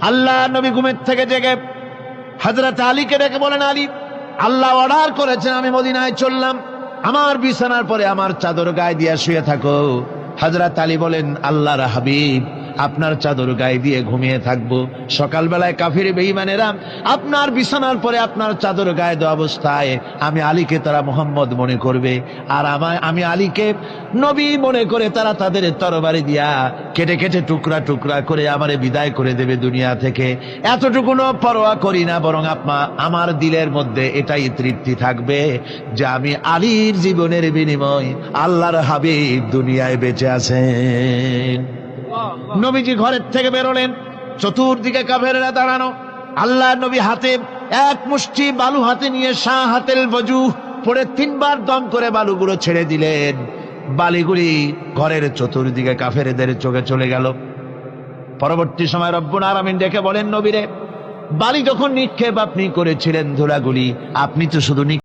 আল্লাহ নবী ঘুমের থেকে জেগে হযরত আলীকে ডেকে বলেন, আলী, আল্লাহ অর্ডার করেছেন আমি মদিনায় চললাম, আমার বিছানার পরে আমার চাদর গায়ে দিয়ে শুয়ে থাকো। হযরত আলী বলেন, আল্লাহর হাবিব, আপনার চাদর গায়ে দিয়ে ঘুমিয়ে থাকবো, সকালবেলায় কাফির বেঈমানেরা আপনার বিছানার পরে আপনার চাদর গায়ে দেওয়া অবস্থায় আমি আলীকে তারা মুহাম্মদ মনে করবে, আর আমি আলীকে নবী মনে করে তারা তাদের তরবারি দিয়া কেটে কেটে টুকরা টুকরা করে আমারে বিদায় করে দেবে দুনিয়া থেকে। এতটুকুনো পরোয়া করি না, বরং আমার দিলের মধ্যে এটাই তৃপ্তি থাকবে যে আমি আলীর জীবনের বিনিময় আল্লাহর হাবিব দুনিয়ায় বেঁচে আছেন। নবীজি ঘরের থেকে বেরোলেন, চতুর্দিকে কাফেররা দাঁড়ানো। আল্লাহ নবী হাতে এক মুষ্টি বালু হাতে নিয়ে শাহ হাতেল বজু পড়ে 3 বার দম করে বালুগুলো ছেড়ে দিলেন। বালিগুলি ঘরের চতুর্দিকে কাফেরদের চোখে চলে গেল। পরবর্তী সময় রব্বুল আলামিন ডেকে বলেন, নবীরে, বালি যখন নিক্ষেপ আপনি করেছিলেন ধুলাগুলি, আপনি তো শুধু